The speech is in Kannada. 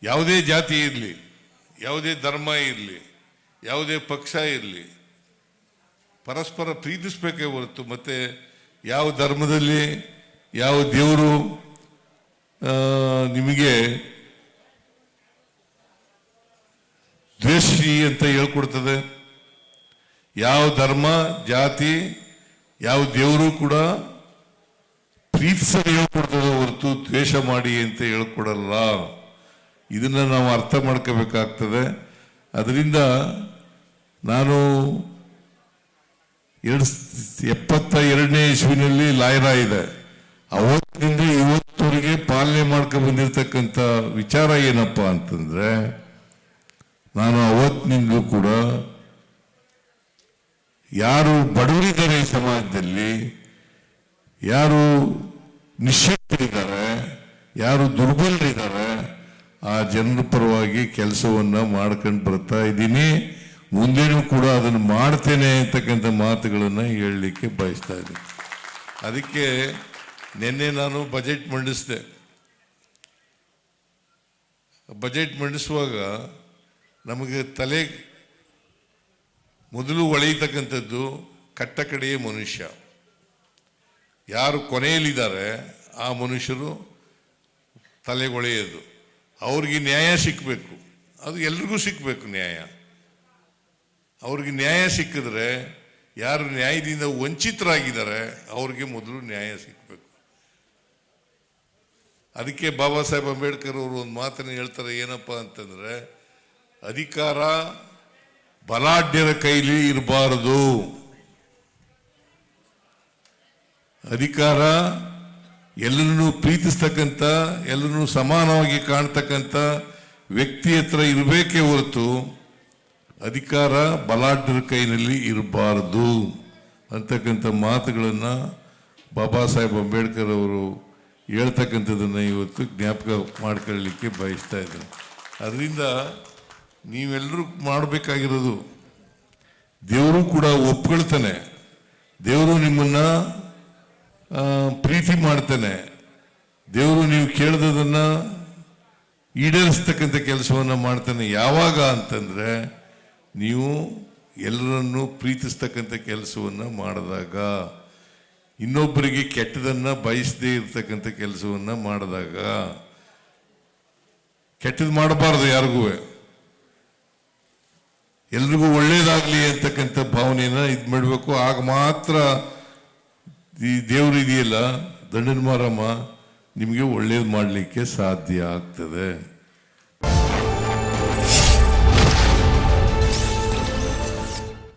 ಯಾವುದೇ ಜಾತಿ ಇರಲಿ, ಯಾವುದೇ ಧರ್ಮ ಇರಲಿ, ಯಾವುದೇ ಪಕ್ಷ ಇರಲಿ, ಪರಸ್ಪರ ಪ್ರೀತಿಸಬೇಕೇ ಹೊರತು ಮತ್ತೆ ಯಾವ ಧರ್ಮದಲ್ಲಿ ಯಾವ ದೇವರು ನಿಮಗೆ ದ್ವೇಷಿ ಅಂತ ಹೇಳ್ಕೊಡ್ತದೆ, ಯಾವ ಧರ್ಮ ಜಾತಿ ಯಾವ ದೇವರು ಕೂಡ ಪ್ರೀತಿಸಲು ಹೇಳ್ಕೊಡ್ತದೆ ಹೊರತು ದ್ವೇಷ ಮಾಡಿ ಅಂತ ಹೇಳ್ಕೊಡಲ್ಲ. ಇದನ್ನ ನಾವು ಅರ್ಥ ಮಾಡ್ಕೋಬೇಕಾಗ್ತದೆ. ಅದರಿಂದ ನಾನು 1972ನೇ ಇಸ್ವಿನಲ್ಲಿ ಲಾಯರ ಇದೆ, ಅವತ್ತಿನಿಂದ ಇವತ್ತವರೆಗೆ ಪಾಲನೆ ಮಾಡ್ಕೊಂಡು ಬಂದಿರತಕ್ಕಂಥ ವಿಚಾರ ಏನಪ್ಪಾ ಅಂತಂದ್ರೆ, ನಾನು ಅವತ್ತಿನಿಂದಲೂ ಕೂಡ ಯಾರು ಬಡವರಿದ್ದಾರೆ ಈ ಸಮಾಜದಲ್ಲಿ, ಯಾರು ನಿಶ್ಶಕ್ತರಿದ್ದಾರೆ, ಯಾರು ದುರ್ಬಲರಿದ್ದಾರೆ, ಆ ಜನರ ಪರವಾಗಿ ಕೆಲಸವನ್ನ ಮಾಡ್ಕೊಂಡು ಬರ್ತಾ ಇದ್ದೀನಿ. ಮುಂದೇನೂ ಕೂಡ ಅದನ್ನು ಮಾಡ್ತೇನೆ ಅಂತಕ್ಕಂಥ ಮಾತುಗಳನ್ನು ಹೇಳಲಿಕ್ಕೆ ಬಯಸ್ತಾ ಇದ್ದೀನಿ. ಅದಕ್ಕೆ ನಿನ್ನೆ ನಾನು ಬಜೆಟ್ ಮಂಡಿಸಿದೆ. ಬಜೆಟ್ ಮಂಡಿಸುವಾಗ ನಮಗೆ ತಲೆ ಮೊದಲು ಹೊಳೆಯತಕ್ಕಂಥದ್ದು ಕಟ್ಟ ಕಡೆಯ ಮನುಷ್ಯ. ಯಾರು ಕೊನೆಯಲ್ಲಿದ್ದಾರೆ ಆ ಮನುಷ್ಯರು ತಲೆಗೊಳೆಯೋದು. ಅವ್ರಿಗೆ ನ್ಯಾಯ ಸಿಕ್ಕಬೇಕು, ಅದು ಎಲ್ರಿಗೂ ಸಿಕ್ಕಬೇಕು ನ್ಯಾಯ. ಅವ್ರಿಗೆ ನ್ಯಾಯ ಸಿಕ್ಕಿದ್ರೆ, ಯಾರು ನ್ಯಾಯದಿಂದ ವಂಚಿತರಾಗಿದ್ದಾರೆ ಅವ್ರಿಗೆ ಮೊದಲು ನ್ಯಾಯ ಸಿಕ್ಕಬೇಕು. ಅದಕ್ಕೆ ಬಾಬಾ ಸಾಹೇಬ್ ಅಂಬೇಡ್ಕರ್ ಅವರು ಒಂದು ಮಾತನ್ನು ಹೇಳ್ತಾರೆ, ಏನಪ್ಪಾ ಅಂತಂದ್ರೆ, ಅಧಿಕಾರ ಬಲಾಢ್ಯರ ಕೈಲಿ ಇರಬಾರದು, ಅಧಿಕಾರ ಎಲ್ಲರನ್ನೂ ಪ್ರೀತಿಸ್ತಕ್ಕಂಥ, ಎಲ್ಲರನ್ನೂ ಸಮಾನವಾಗಿ ಕಾಣ್ತಕ್ಕಂಥ ವ್ಯಕ್ತಿ ಹತ್ರ ಇರಬೇಕೇ ಹೊರತು ಅಧಿಕಾರ ಬಲಾಢ್ಯರ ಕೈನಲ್ಲಿ ಇರಬಾರದು ಅಂತಕ್ಕಂಥ ಮಾತುಗಳನ್ನು ಬಾಬಾ ಸಾಹೇಬ್ ಅಂಬೇಡ್ಕರ್ ಅವರು ಹೇಳ್ತಕ್ಕಂಥದ್ದನ್ನು ಇವತ್ತು ಜ್ಞಾಪಕ ಮಾಡ್ಕೊಳ್ಳಲಿಕ್ಕೆ ಬಯಸ್ತಾ ಇದ್ದೇನೆ. ಅದರಿಂದ ನೀವೆಲ್ಲರೂ ಮಾಡಬೇಕಾಗಿರೋದು, ದೇವರು ಕೂಡ ಒಪ್ಕೊಳ್ತಾನೆ, ದೇವರು ನಿಮ್ಮನ್ನ ಪ್ರೀತಿ ಮಾಡ್ತಾನೆ, ದೇವರು ನೀವು ಕೇಳಿದದನ್ನ ಈಡೇರಿಸ್ತಕ್ಕಂಥ ಕೆಲಸವನ್ನ ಮಾಡ್ತಾನೆ. ಯಾವಾಗ ಅಂತಂದ್ರೆ, ನೀವು ಎಲ್ಲರನ್ನೂ ಪ್ರೀತಿಸ್ತಕ್ಕಂಥ ಕೆಲಸವನ್ನ ಮಾಡಿದಾಗ, ಇನ್ನೊಬ್ಬರಿಗೆ ಕೆಟ್ಟದನ್ನ ಬಯಸದೇ ಇರ್ತಕ್ಕಂಥ ಕೆಲಸವನ್ನ ಮಾಡಿದಾಗ, ಕೆಟ್ಟದ್ದು ಮಾಡಬಾರ್ದು, ಯಾರಿಗೂ ಎಲ್ರಿಗೂ ಒಳ್ಳೇದಾಗ್ಲಿ ಅಂತಕ್ಕಂಥ ಭಾವನೆಯನ್ನ ಇದು ಮಾಡಬೇಕು. ಆಗ ಮಾತ್ರ ಈ ದೇವರು ಇದೆಯಲ್ಲ, ದಂಡನ ಮಾರಮ್ಮ, ನಿಮಗೆ ಒಳ್ಳೇದು ಮಾಡಲಿಕ್ಕೆ ಸಾಧ್ಯ ಆಗ್ತದೆ.